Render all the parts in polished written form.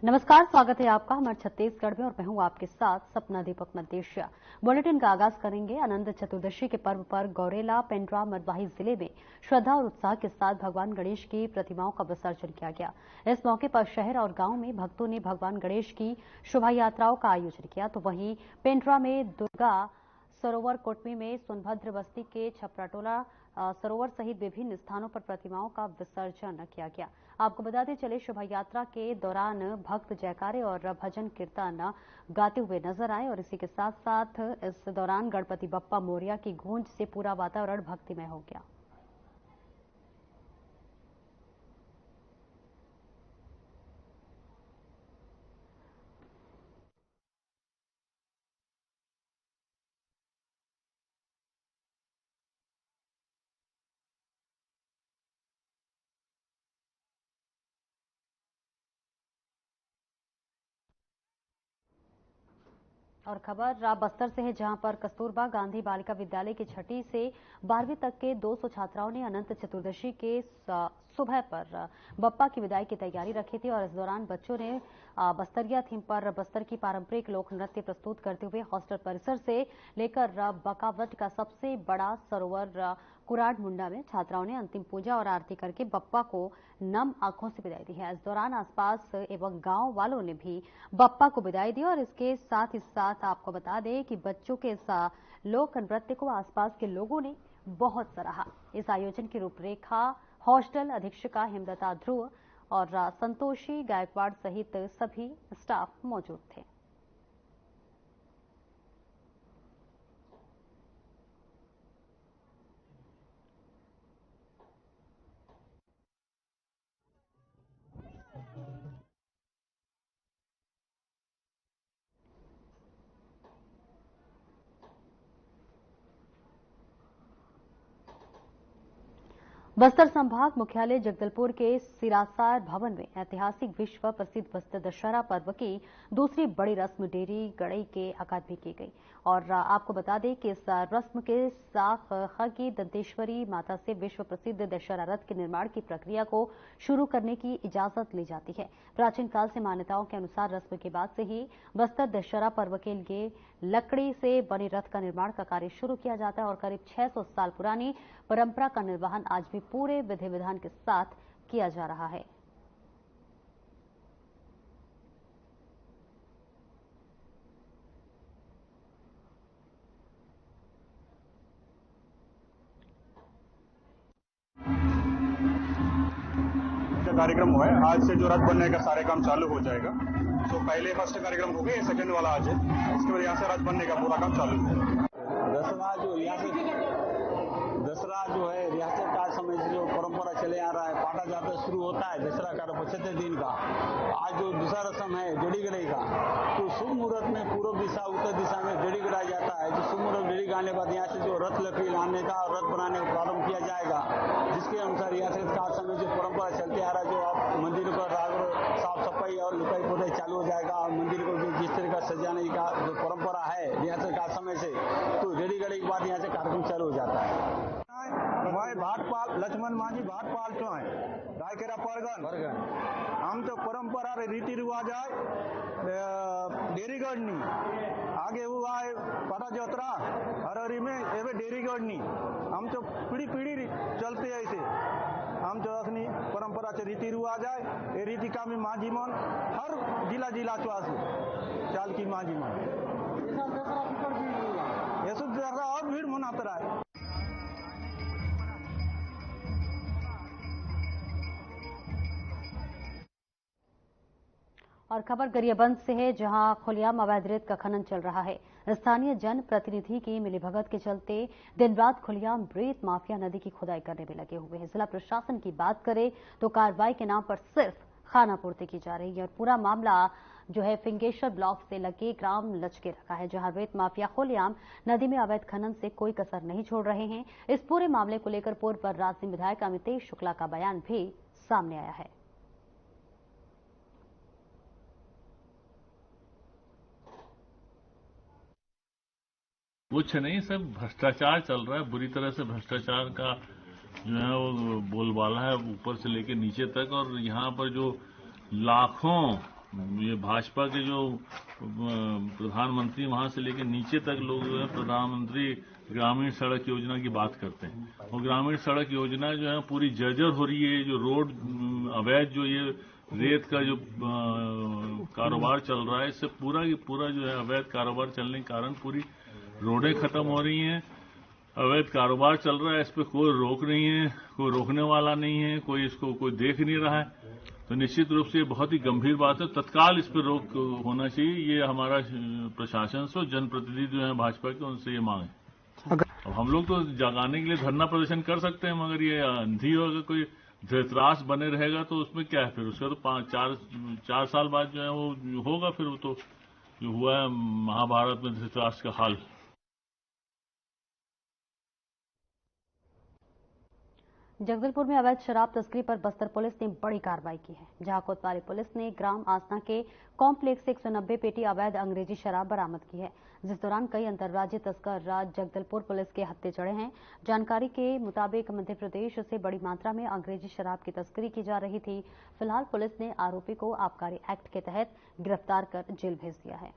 नमस्कार, स्वागत है आपका हमारे छत्तीसगढ़ में और मैं हूं आपके साथ सपना दीपक मदेशिया। बुलेटिन का आगाज करेंगे। अनंत चतुर्दशी के पर्व पर गौरेला, पेंड्रा, मरवाही जिले में श्रद्धा और उत्साह के साथ भगवान गणेश की प्रतिमाओं का विसर्जन किया गया। इस मौके पर शहर और गांव में भक्तों ने भगवान गणेश की शोभा यात्राओं का आयोजन किया, तो वहीं पेंड्रा में दुर्गा सरोवर, कोटमी में सोनभद्र, बस्ती के छपराटोला सरोवर सहित विभिन्न स्थानों पर प्रतिमाओं का विसर्जन किया गया। आपको बताते चले, शोभा यात्रा के दौरान भक्त जयकारे और भजन कीर्तन गाते हुए नजर आए और इसी के साथ साथ इस दौरान गणपति बप्पा मोरिया की गूंज से पूरा वातावरण भक्तिमय हो गया। और खबर बस्तर से है, जहां पर कस्तूरबा गांधी बालिका विद्यालय की 6ठी से 12वीं तक के 200 छात्राओं ने अनंत चतुर्दशी के सुबह पर बप्पा की विदाई की तैयारी रखी थी और इस दौरान बच्चों ने बस्तरिया थीम पर बस्तर की पारंपरिक लोक नृत्य प्रस्तुत करते हुए हॉस्टल परिसर से लेकर बकावट का सबसे बड़ा सरोवर कुराड मुंडा में छात्राओं ने अंतिम पूजा और आरती करके बप्पा को नम आंखों से विदाई दी है। इस दौरान आसपास एवं गांव वालों ने भी बप्पा को विदाई दी और इसके साथ ही साथ आपको बता दें कि बच्चों के इस लोक नृत्य को आसपास के लोगों ने बहुत सराहा। इस आयोजन की रूपरेखा हॉस्टल अधीक्षिका हेमलता ध्रुव और संतोषी गायकवाड़ सहित सभी स्टाफ मौजूद थे। बस्तर संभाग मुख्यालय जगदलपुर के सिरासार भवन में ऐतिहासिक विश्व प्रसिद्ध बस्तर दशहरा पर्व की दूसरी बड़ी रस्म डेरी गड़ई के आगाज में की गई और आपको बता दें कि इस रस्म के साथ की दंतेश्वरी माता से विश्व प्रसिद्ध दशहरा रथ के निर्माण की प्रक्रिया को शुरू करने की इजाजत ली जाती है। प्राचीन काल से मान्यताओं के अनुसार रस्म के बाद से ही बस्तर दशहरा पर्व के लिए लकड़ी से बने रथ का निर्माण का कार्य शुरू किया जाता है और करीब 600 साल पुरानी परंपरा का निर्वहन आज भी पूरे विधि विधान के साथ किया जा रहा है। कार्यक्रम हुआ है, आज से जो रथ बनने का सारे काम चालू हो जाएगा। तो पहले फर्स्ट कार्यक्रम हो गया, सेकंड वाला आज है, इसके बाद यहाँ से रथ बनने का पूरा काम चालू है। दसरा जो है रियासत काल समय से जो परंपरा चले आ रहा है, पाटा जाता शुरू होता है दसरा का 75 दिन का। आज जो दूसरा रस्म है डेड़ी गड़ाई का, तो शुभ मुहूर्त में पूर्व दिशा उत्तर दिशा में डेड़ी गड़ाया जाता है। जो शुभ मुहूर्त डेड़ी गाने के बाद यहाँ से जो रथ लकड़ी लाने का और रथ बनाने का प्रारंभ किया जाएगा, जिसके अनुसार रियासत काल समय जो परंपरा चलते आ रहा है, जो आप मंदिर पर साफ सफाई और लिपाई पोताई चालू हो जाएगा और मंदिर को जो जिस तरह का सजाने का जो परंपरा है रियासत काल समय से, तो डेड़ी गड़ाई के बाद यहाँ से कार्यक्रम चालू हो जाता है। मैं भाटपाल लक्ष्मण माझी भाटपाल चो है रायकेरा परगन। हम तो परंपरा रीति रिवाज है डेरीगढ़नी आगे हुआ है पाटा जोतरा हरहरी में एवे डेरीगढ़नी हम तो पीढ़ी पीढ़ी चलते ऐसे। हम तो अपनी परंपरा से रीति रिवाज है, ये रीति का में माझी मन हर जिला जिला चुआस चाल की माझी मन ये सब दशहरा और भीड़ मनाता है। और खबर गरियाबंद से है, जहां खुलेआम अवैध रेत का खनन चल रहा है। स्थानीय जन प्रतिनिधि की मिलीभगत के चलते दिन रात खुलेआम रेत माफिया नदी की खुदाई करने में लगे हुए हैं। जिला प्रशासन की बात करें तो कार्रवाई के नाम पर सिर्फ खानापूर्ति की जा रही है और पूरा मामला जो है फिंगेश्वर ब्लॉक से लगे ग्राम लचके रखा है, जहां रेत माफिया खुलेआम नदी में अवैध खनन से कोई कसर नहीं छोड़ रहे हैं। इस पूरे मामले को लेकर पूर्व राजनीति विधायक अमितेश शुक्ला का बयान भी सामने आया है। कुछ नहीं, सब भ्रष्टाचार चल रहा है, बुरी तरह से भ्रष्टाचार का जो है वो बोलबाला है ऊपर से लेकर नीचे तक। और यहाँ पर जो लाखों ये भाजपा के जो प्रधानमंत्री वहां से लेकर नीचे तक लोग जो है प्रधानमंत्री ग्रामीण सड़क योजना की बात करते हैं और ग्रामीण सड़क योजना जो है पूरी जर्जर हो रही है। जो रोड अवैध जो ये रेत का जो कारोबार चल रहा है, इससे पूरा की पूरा जो है अवैध कारोबार चलने के कारण पूरी रोडें खत्म हो रही हैं। अवैध कारोबार चल रहा है, इस पर कोई रोक नहीं है, कोई रोकने वाला नहीं है, कोई इसको कोई देख नहीं रहा है। तो निश्चित रूप से ये बहुत ही गंभीर बात है, तत्काल इस पर रोक होना चाहिए। ये हमारा प्रशासन से, जनप्रतिनिधि जो है भाजपा के, उनसे ये मांग है। अब हम लोग तो जगाने के लिए धरना प्रदर्शन कर सकते हैं, मगर ये अंधी अगर कोई धृतराष्ट्र बने रहेगा तो उसमें क्या है, फिर उसका तो 4 साल बाद जो है वो होगा। फिर वो तो जो हुआ है महाभारत में धृतराष्ट्र का हाल। जगदलपुर में अवैध शराब तस्करी पर बस्तर पुलिस ने बड़ी कार्रवाई की है, जहां कोतवाली पुलिस ने ग्राम आसना के कॉम्प्लेक्स से 190 पेटी अवैध अंग्रेजी शराब बरामद की है, जिस दौरान कई अंतर्राज्यीय तस्कर जगदलपुर पुलिस के हत्थे चढ़े हैं। जानकारी के मुताबिक मध्य प्रदेश से बड़ी मात्रा में अंग्रेजी शराब की तस्करी की जा रही थी। फिलहाल पुलिस ने आरोपी को आबकारी एक्ट के तहत गिरफ्तार कर जेल भेज दिया है।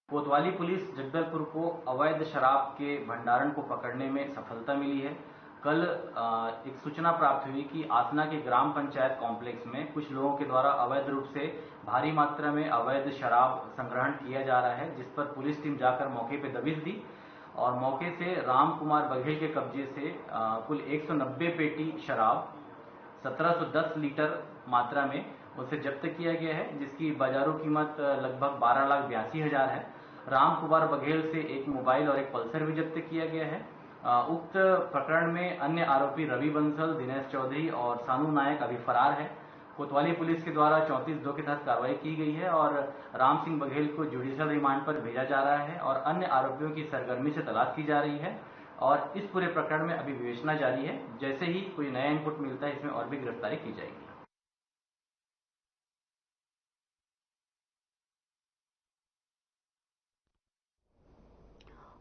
कोतवाली पुलिस जगदलपुर को अवैध शराब के भंडारण को पकड़ने में सफलता मिली है। कल एक सूचना प्राप्त हुई कि आसना के ग्राम पंचायत कॉम्प्लेक्स में कुछ लोगों के द्वारा अवैध रूप से भारी मात्रा में अवैध शराब संग्रहण किया जा रहा है, जिस पर पुलिस टीम जाकर मौके पर दबिश दी और मौके से राम कुमार बघेल के कब्जे से कुल 190 पेटी शराब 1710 लीटर मात्रा में उसे जब्त किया गया है, जिसकी बाजारू कीमत लगभग 12,82,000 है। राम कुमार बघेल से एक मोबाइल और एक पल्सर भी जब्त किया गया है। उक्त प्रकरण में अन्य आरोपी रवि बंसल, दिनेश चौधरी और सानू नायक अभी फरार है। कोतवाली पुलिस के द्वारा 34(2) के तहत कार्रवाई की गई है और राम सिंह बघेल को जुडिशियल रिमांड पर भेजा जा रहा है और अन्य आरोपियों की सरगर्मी से तलाश की जा रही है और इस पूरे प्रकरण में अभी विवेचना जारी है। जैसे ही कोई नया इनपुट मिलता है, इसमें और भी गिरफ्तारी की जाएगी।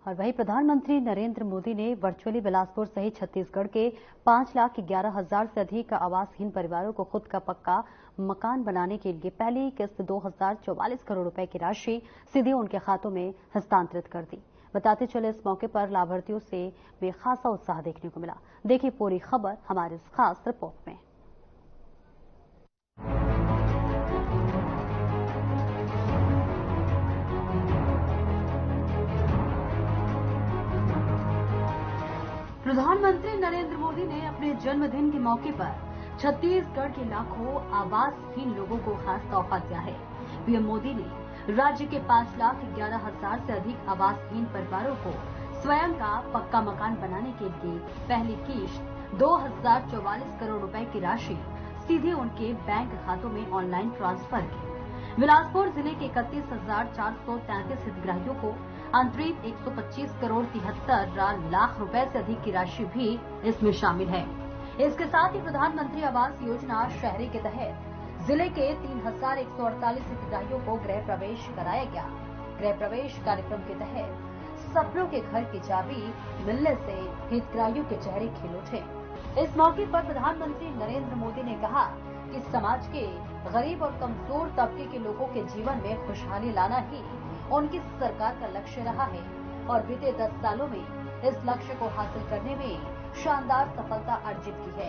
और वहीं प्रधानमंत्री नरेंद्र मोदी ने वर्चुअली बिलासपुर सहित छत्तीसगढ़ के 5,11,000 से अधिक आवासहीन परिवारों को खुद का पक्का मकान बनाने के लिए पहली किस्त 2,044 करोड़ रुपए की राशि सीधे उनके खातों में हस्तांतरित कर दी। बताते चले, इस मौके पर लाभार्थियों से बेखासा उत्साह देखने को मिला। देखिए पूरी खबर हमारे इस खास रिपोर्ट में। प्रधानमंत्री नरेंद्र मोदी ने अपने जन्मदिन के मौके पर छत्तीसगढ़ के लाखों आवासहीन लोगों को खास तोहफा दिया है। पीएम मोदी ने राज्य के 5,11,000 से अधिक आवासहीन परिवारों को स्वयं का पक्का मकान बनाने के लिए पहली किश्त 2,044 करोड़ रुपए की राशि सीधे उनके बैंक खातों में ऑनलाइन ट्रांसफर की। बिलासपुर जिले के 31,433 हितग्राहियों को अंतरिम 125 करोड़ 73 लाख रुपए से अधिक की राशि भी इसमें शामिल है। इसके साथ ही प्रधानमंत्री आवास योजना शहरी के तहत जिले के 3,148 हितग्राहियों को गृह प्रवेश कराया गया। गृह प्रवेश कार्यक्रम के तहत सपनों के घर की चाबी मिलने से हितग्राहियों के चेहरे खिल उठे। इस मौके पर प्रधानमंत्री नरेंद्र मोदी ने कहा कि समाज के गरीब और कमजोर तबके के लोगों के जीवन में खुशहाली लाना ही उनकी सरकार का लक्ष्य रहा है और बीते 10 सालों में इस लक्ष्य को हासिल करने में शानदार सफलता अर्जित की है।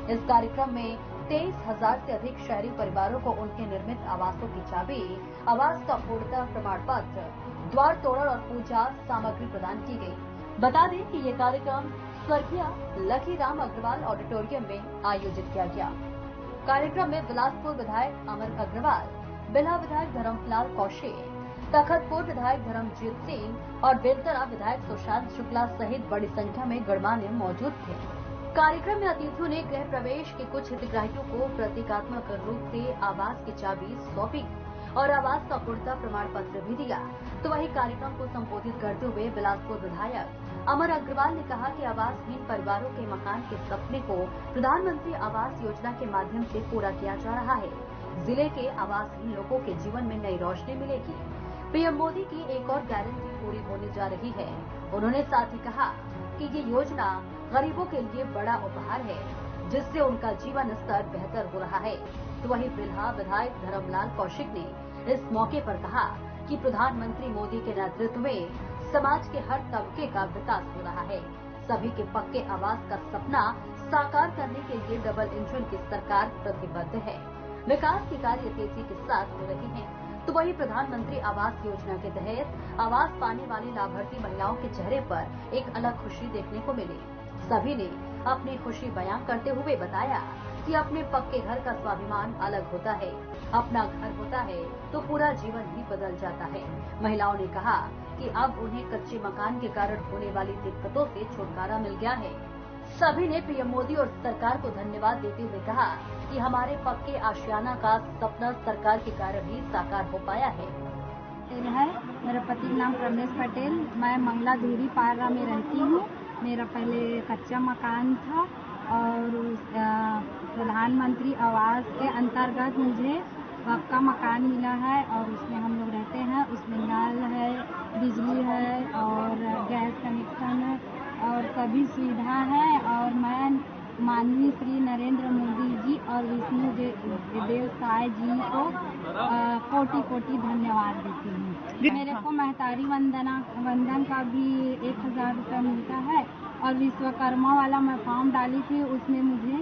इस कार्यक्रम में 23,000 से अधिक शहरी परिवारों को उनके निर्मित आवासों की चाबी, आवास का पूर्णतः प्रमाण पत्र, द्वार तोरण और पूजा सामग्री प्रदान की गई। बता दें कि ये कार्यक्रम स्वर्गीय लखीराम अग्रवाल ऑडिटोरियम में आयोजित किया गया। कार्यक्रम में बिलासपुर विधायक अमर अग्रवाल, बिल्हा विधायक धर्मलाल कौशिक, तखतपुर विधायक धर्मजीत सिंह और बेलतरा विधायक सुशांत शुक्ला सहित बड़ी संख्या में गणमान्य मौजूद थे। कार्यक्रम में अतिथियों ने गृह प्रवेश के कुछ हितग्राहियों को प्रतीकात्मक रूप से आवास की चाबी सौंपी और आवास का पूर्णतः प्रमाण पत्र भी दिया। तो वही कार्यक्रम को संबोधित करते हुए बिलासपुर विधायक अमर अग्रवाल ने कहा कि आवासहीन परिवारों के मकान के सपने को प्रधानमंत्री आवास योजना के माध्यम से पूरा किया जा रहा है। जिले के आवासहीन लोगों के जीवन में नई रोशनी मिलेगी। पीएम मोदी की एक और गारंटी पूरी होने जा रही है। उन्होंने साथ ही कहा कि ये योजना गरीबों के लिए बड़ा उपहार है। जिससे उनका जीवन स्तर बेहतर हो रहा है। तो वहीं बिल्हा विधायक धर्मलाल कौशिक ने इस मौके पर कहा कि प्रधानमंत्री मोदी के नेतृत्व में समाज के हर तबके का विकास हो रहा है। सभी के पक्के आवास का सपना साकार करने के लिए डबल इंजन की सरकार प्रतिबद्ध है। विकास के कार्य तेजी के साथ हो रहे हैं। तो वहीं प्रधानमंत्री आवास योजना के तहत आवास पाने वाली लाभार्थी महिलाओं के चेहरे पर एक अलग खुशी देखने को मिली। सभी ने अपनी खुशी बयां करते हुए बताया कि अपने पक्के घर का स्वाभिमान अलग होता है। अपना घर होता है तो पूरा जीवन ही बदल जाता है। महिलाओं ने कहा कि अब उन्हें कच्चे मकान के कारण होने वाली दिक्कतों से छुटकारा मिल गया है। सभी ने पीएम मोदी और सरकार को धन्यवाद देते हुए कहा कि हमारे पक्के आशियाना का सपना सरकार के कारण ही साकार हो पाया है। मेरा पति का नाम रमेश पटेल, मैं मंगला धूरी पारा में रहती हूँ। मेरा पहले कच्चा मकान था और प्रधानमंत्री आवास के अंतर्गत मुझे पक्का मकान मिला है और उसमें हम लोग रहते हैं। उसमें नल है, बिजली है और गैस कनेक्शन है और सभी सुविधा है। और मैं माननीय श्री नरेंद्र मोदी जी और विष्णु देव साय जी को कोटि कोटि धन्यवाद देती हूँ। मेरे को महतारी वंदन का भी 1000 रुपये मिलता है और विश्वकर्मा वाला मैं फॉर्म डाली थी, उसमें मुझे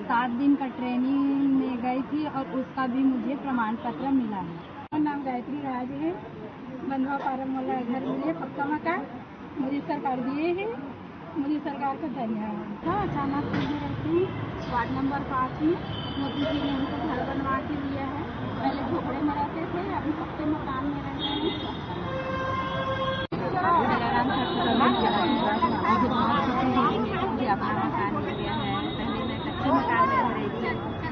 7 दिन का ट्रेनिंग में गई थी और उसका भी मुझे प्रमाण पत्र मिला है। मेरा नाम गायत्री राज है। बंधवा पारम वाला घर मिले पक्का मकान मुझे सरकार दिए है, मुझे सरकार का धन्यवाद। हाँ, अचानक में रहती हूँ, वार्ड नंबर 5 में। मोदी जी ने हमको घर बनवा के दिया है। पहले झोपड़े में रहते थे, अभी पक्के मकान में रह रहे हैं। मेरा नाम मुझे बहुत खुशी हुई, मुझे अपना मकान मिल गया है। पहले मैं कच्चे मकान में रह रही थी,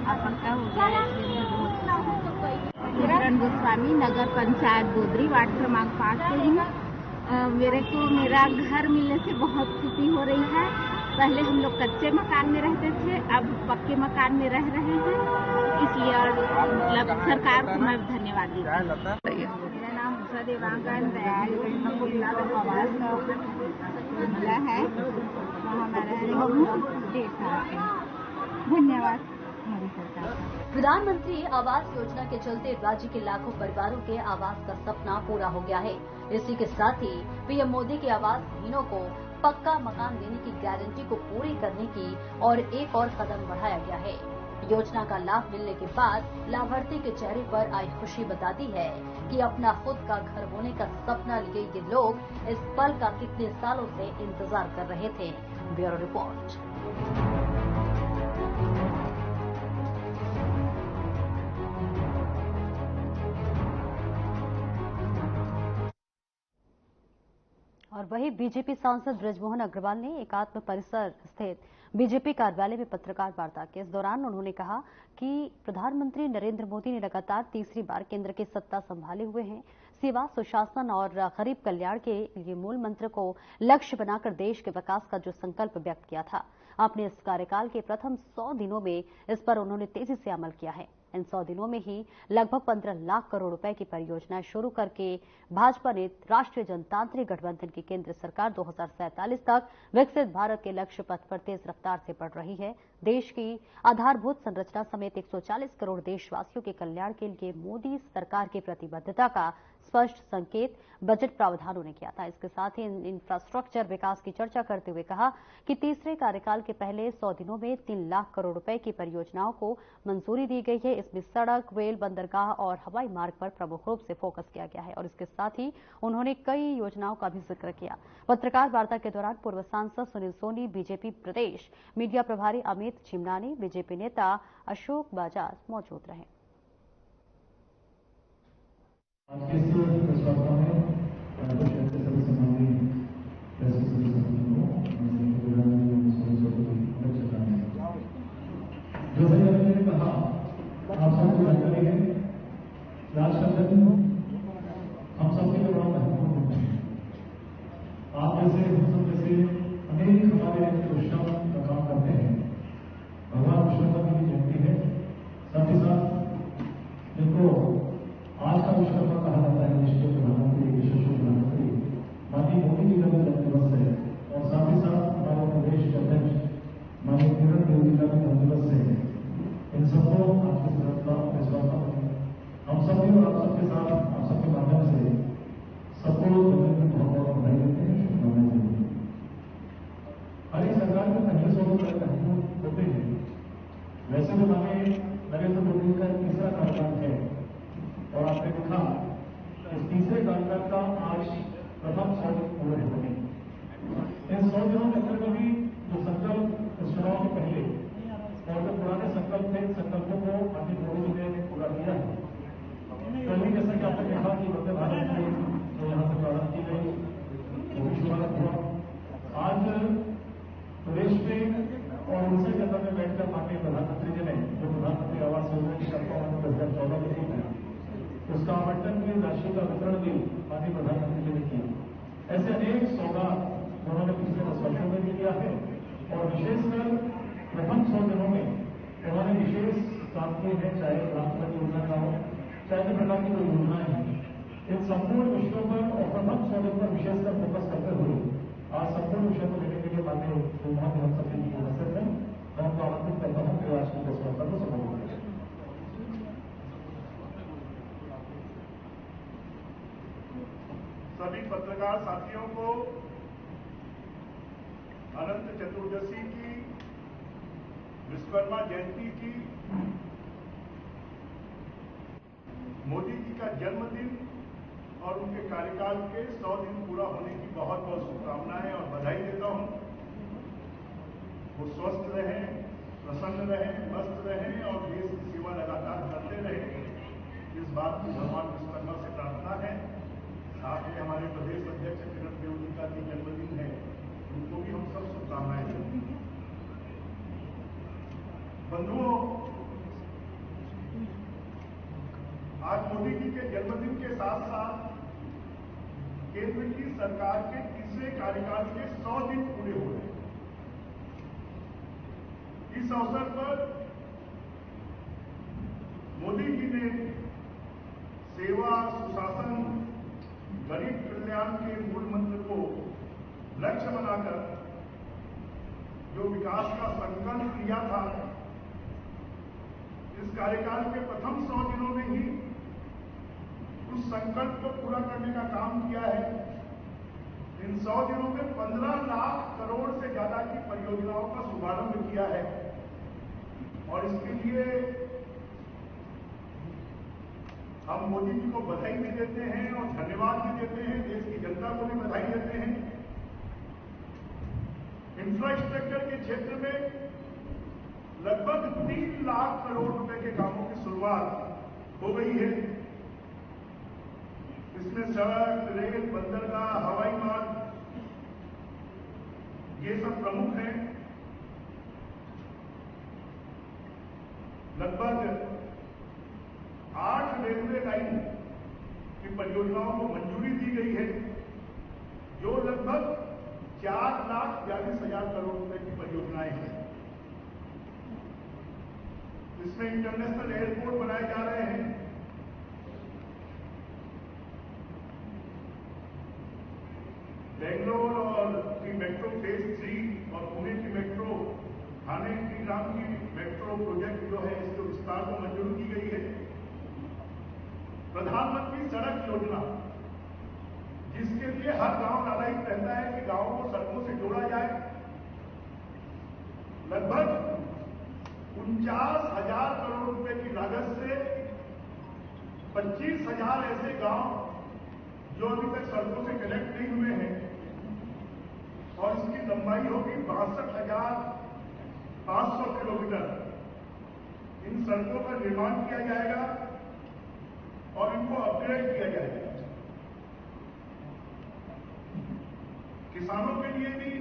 अब पक्का हो गया है, इसलिए मुझे बहुत किरण गोस्वामी, नगर पंचायत गोदरी, वार्ड क्रमांक 5 से हूँ। मेरे को मेरा घर मिलने से बहुत खुशी हो रही है। पहले हम लोग कच्चे मकान में रहते थे, अब पक्के मकान में रह रहे हैं, इसलिए और मतलब सरकार को मैं धन्यवाद देती हूँ। मेरा नाम उषा देवांगन दयाल हमको आवास का मिला है, वहाँ मैं रह रही हूँ 1.5 साल से। धन्यवाद हमारी सरकार का। प्रधानमंत्री आवास योजना के चलते राज्य के लाखों परिवारों के आवास का सपना पूरा हो गया है। इसी के साथ ही पीएम मोदी के आवासहीनों को पक्का मकान देने की गारंटी को पूरी करने की और एक और कदम बढ़ाया गया है। योजना का लाभ मिलने के बाद लाभार्थी के चेहरे पर आई खुशी बताती है कि अपना खुद का घर होने का सपना लिए ये लोग इस पल का कितने सालों से इंतजार कर रहे थे। Bureau report. और वहीं बीजेपी सांसद ब्रजमोहन अग्रवाल ने एकात्म परिसर स्थित बीजेपी कार्यालय में पत्रकार वार्ता की। इस दौरान उन्होंने कहा कि प्रधानमंत्री नरेंद्र मोदी ने लगातार तीसरी बार केंद्र की सत्ता संभाले हुए हैं। सेवा, सुशासन और गरीब कल्याण के लिए मूल मंत्र को लक्ष्य बनाकर देश के विकास का जो संकल्प व्यक्त किया था, अपने इस कार्यकाल के प्रथम 100 दिनों में इस पर उन्होंने तेजी से अमल किया है। इन 100 दिनों में ही लगभग 15 लाख करोड़ रुपए की परियोजनाएं शुरू करके भाजपा ने राष्ट्रीय जनतांत्रिक गठबंधन की केंद्र सरकार 2047 तक विकसित भारत के लक्ष्य पथ पर तेज रफ्तार से बढ़ रही है। देश की आधारभूत संरचना समेत 140 करोड़ देशवासियों के कल्याण के लिए मोदी सरकार की प्रतिबद्धता का स्पष्ट संकेत बजट प्रावधानों ने किया था। इसके साथ ही इंफ्रास्ट्रक्चर विकास की चर्चा करते हुए कहा कि तीसरे कार्यकाल के पहले 100 दिनों में 3 लाख करोड़ रुपए की परियोजनाओं को मंजूरी दी गई है। इसमें सड़क, रेल, बंदरगाह और हवाई मार्ग पर प्रमुख रूप से फोकस किया गया है और इसके साथ ही उन्होंने कई योजनाओं का भी जिक्र किया। पत्रकार वार्ता के दौरान पूर्व सांसद सुनील सोनी, बीजेपी प्रदेश मीडिया प्रभारी अमित चिमनानी, बीजेपी नेता अशोक बजाज मौजूद रहे। माननीय किरण जन्मदिवस से इन सबको आपके विश्वास हम सब भी और आप सबके साथ आप सबके माध्यम से सबको जन्मदिन की बहुत बहुत बधाई देते हैं, शुभकामनाएं देते हैं। हर एक सरकार के पहले 100 कार्यक्रम होते हैं। वैसे तो हमें नरेंद्र मोदी का तीसरा कार्यकाल है और आपने देखा इस तीसरे कार्यकाल का आज प्रथम 100 दिन पूरे होने। इन 100 दिनों के अंदर भी जो संकल्प चुनाव के पहले और जो पुराने संकल्प थे, संकल्पों को माननीय मोदी जी ने पूरा किया है। कल ही जैसा कि आपने देखा कि वंदे भारत में जो यहाँ से प्रारंभ की गई वो भी शुभारंभ हुआ। आज प्रदेश में और उनसे जनता में बैठकर माननीय प्रधानमंत्री जी ने जो प्रधानमंत्री आवास योजना की कल्पना 2014 में की थी उसका आवंटन की राशि का वितरण भी माननीय प्रधानमंत्री जी ने किया। ऐसे अनेक सौगात उन्होंने पिछले 10 वर्षों में भी किया है और विशेषकर प्रथम 100 दिनों में उन्होंने विशेष काम किए हैं, चाहे प्रधानमंत्री योजना का हो, चाहे अन्य प्रकार की कोई योजनाएं हैं। इन संपूर्ण विषयों पर और प्रथम 100 दिन पर विशेषकर फोकस करते हुए आज संपूर्ण विषय को लेने के लिए माननीय प्रधानमंत्री हम सभी उपस्थित हैं। मैं उनको आमंत्रित करता हूँ कि आज की प्रेस वार्ता को संबोधित करें। सभी पत्रकार साथियों को अनंत चतुर्दशी की, विश्वकर्मा जयंती की, मोदी जी का जन्मदिन और उनके कार्यकाल के 100 दिन पूरा होने की बहुत बहुत शुभकामनाएं और बधाई देता हूं। वो स्वस्थ रहें, प्रसन्न रहें, मस्त रहें और देश की सेवा लगातार करते रहें, इस बात की भगवान विश्वकर्मा से प्रार्थना है। साथ में हमारे प्रदेश अध्यक्ष किरण देव जी का भी जन्मदिन है, उनको भी हम सब शुभकामनाएं देते हैं। बंधुओं, आज मोदी जी के जन्मदिन के साथ साथ केंद्र की सरकार के तीसरे कार्यकाल के 100 दिन पूरे हो रहे हैं। इस अवसर पर मोदी जी ने सेवा, सुशासन, गरीब कल्याण के मूल मंत्र को लक्ष्य बनाकर जो विकास का संकल्प लिया था, इस कार्यकाल के प्रथम 100 दिनों में ही उस संकल्प को पूरा करने का काम किया है। इन 100 दिनों में 15 लाख करोड़ से ज्यादा की परियोजनाओं का शुभारंभ किया है और इसके लिए हम मोदी जी को बधाई भी देते हैं और धन्यवाद भी देते हैं, देश की जनता को भी बधाई देते हैं। इंफ्रास्ट्रक्चर के क्षेत्र में लगभग 3 लाख करोड़ रुपए के कामों की शुरुआत हो गई है। इसमें सड़क, रेल, बंदरगाह, हवाई मार्ग ये सब प्रमुख हैं। लगभग 8 रेलवे लाइन की परियोजनाओं को मंजूरी दी गई है, जो लगभग 4,42,000 करोड़ रुपए की परियोजनाएं हैं। इसमें इंटरनेशनल एयरपोर्ट बनाए जा रहे हैं। बेंगलोर और की मेट्रो फेज 3 और पुणे की मेट्रो, ठाणे की ग्राम की मेट्रो प्रोजेक्ट जो है इसके विस्तार को मंजूरी की गई है। प्रधानमंत्री सड़क योजना, जिसके लिए हर गांव लालायित रहता है कि गांवों को सड़कों से जोड़ा जाए, लगभग 49,000 करोड़ रुपए की लागत से 25,000 ऐसे गांव जो अभी तक सड़कों से कनेक्ट नहीं हुए हैं और इसकी लंबाई होगी 62,500 किलोमीटर। इन सड़कों का निर्माण किया जाएगा और इनको अपग्रेड किया जाएगा। किसानों के लिए भी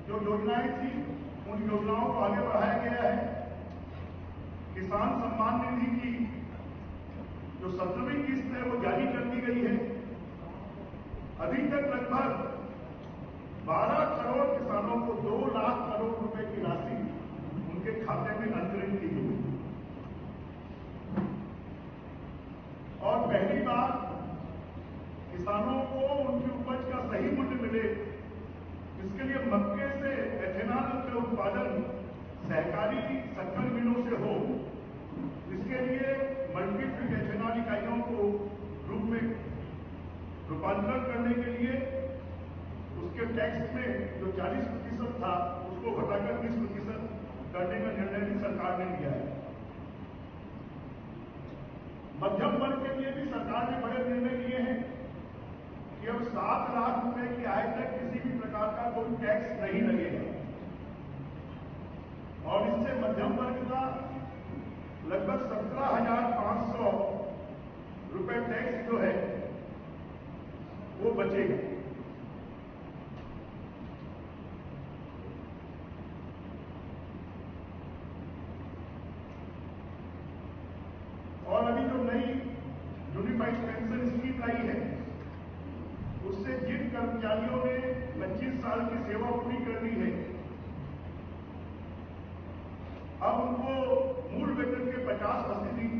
जो योजनाएं थी, उन योजनाओं को आगे बढ़ाया गया है। किसान सम्मान निधि की जो 17वीं किस्त है वो जारी कर दी गई है। अभी तक लगभग 12 करोड़ किसानों को 2 लाख करोड़ रुपए की राशि उनके खाते में अंतरित की गई और पहली बार किसानों को उनकी उपज का सही मूल्य मिले, इसके लिए मक्के से एथेनॉल का उत्पादन सहकारी शक्कर मिलों से हो, इसके लिए मल्टीफीड एथेनॉल इकाइयों को रूप में रूपांतरण करने के लिए उसके टैक्स में जो 40% था उसको घटाकर 20% करने का निर्णय भी सरकार ने लिया है। मध्यम वर्ग के लिए भी सरकार ने बड़े निर्णय लिए हैं कि अब 7 लाख रुपए की आय तक किसी भी प्रकार का कोई टैक्स नहीं लगेगा और इससे मध्यम वर्ग का लगभग 17,500 रुपए टैक्स जो है वो बचेगा। और अभी जो नई यूनिफाइड पेंशन स्कीम लाई है उससे जिन कर्मचारियों ने 25 साल की सेवा पूरी कर ली है अब उनको मूल वेतन के 50%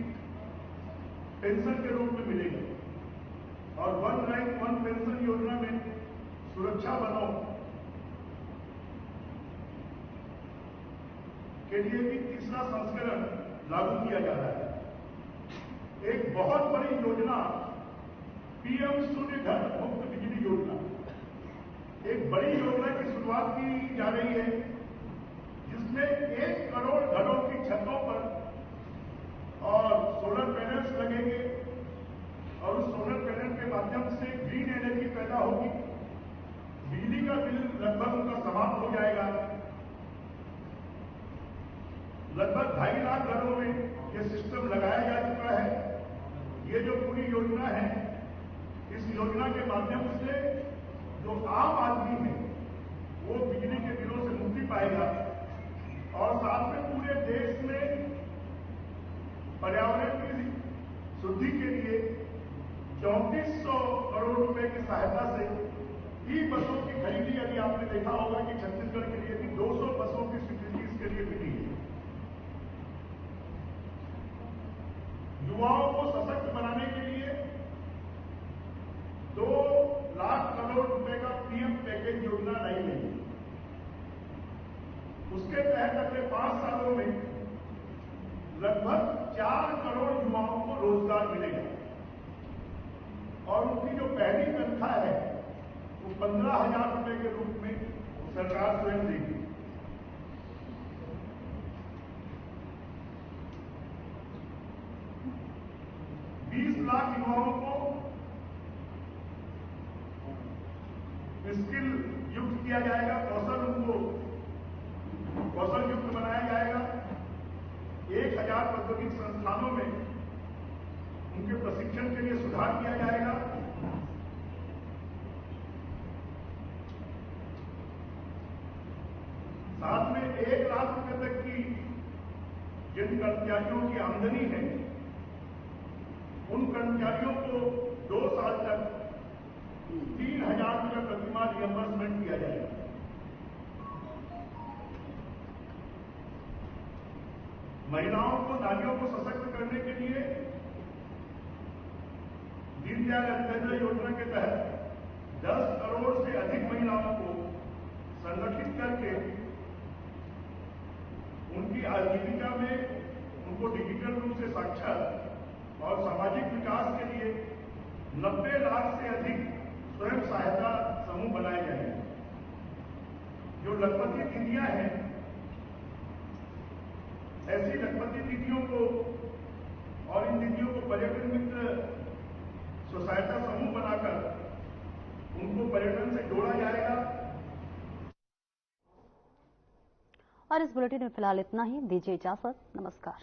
पेंशन के रूप में मिलेगा और वन रैंक वन पेंशन योजना में सुरक्षा बलों के लिए भी तीसरा संस्करण लागू किया जा रहा है। एक बहुत बड़ी योजना पीएम सूर्य घर मुफ्त बिजली योजना, एक बड़ी योजना की शुरुआत की जा रही है जिसमें 1 करोड़ घरों की छतों पर और सोलर पैनल्स लगेंगे और उस सोलर पैनल के माध्यम से ग्रीन एनर्जी पैदा होगी, बिजली का बिल लगभग उनका समाप्त हो जाएगा। लगभग 2.5 लाख घरों में यह सिस्टम लगाया जा चुका है। ये जो पूरी योजना है इस योजना के माध्यम से जो आम आदमी है वो बिजली के बिलों से मुक्ति पाएगा और साथ में पूरे देश में पर्यावरण की शुद्धि के लिए 3400 करोड़ रुपए की सहायता से ई बसों की खरीदी, अभी आपने देखा होगा कि छत्तीसगढ़ के लिए भी 200 बसों की स्वीकृति इसके लिए मिली है। युवाओं को सशक्त बनाने के लिए 2 लाख करोड़ रुपए का पीएम पैकेज योजना लाई गई। उसके तहत अगले 5 सालों में लगभग 4 करोड़ युवाओं को रोजगार मिलेगा और उनकी जो पहली तनख्वाह है वो 15,000 रुपए के रूप में सरकार स्वयं देगी। लाख युवाओं को स्किल युक्त किया जाएगा, कौशल युक्त बनाया जाएगा। 1000 औद्योगिक संस्थानों में उनके प्रशिक्षण के लिए सुधार किया जाएगा। साथ में 1 लाख रुपए तक की जिन कर्मचारियों की आमदनी है उन कर्मचारियों को 2 साल तक 3,000 रुपए प्रतिमाह रियंबर्समेंट किया जाएगा। महिलाओं को, नारियों को सशक्त करने के लिए दीनदयाल अंत्योदय योजना के तहत 10 करोड़ से अधिक महिलाओं को संगठित करके उनकी आजीविका में उनको डिजिटल रूप से साक्षर और सामाजिक विकास के लिए 90 लाख से अधिक स्वयं सहायता समूह बनाए जाएंगे। जो लखपति दीदियां हैं, ऐसी लखपति दीदियों को और इन दीदियों को पर्यटन मित्र स्वसहायता समूह बनाकर उनको पर्यटन से जोड़ा जाएगा। और इस बुलेटिन में फिलहाल इतना ही। दीजिए इजाजत। नमस्कार।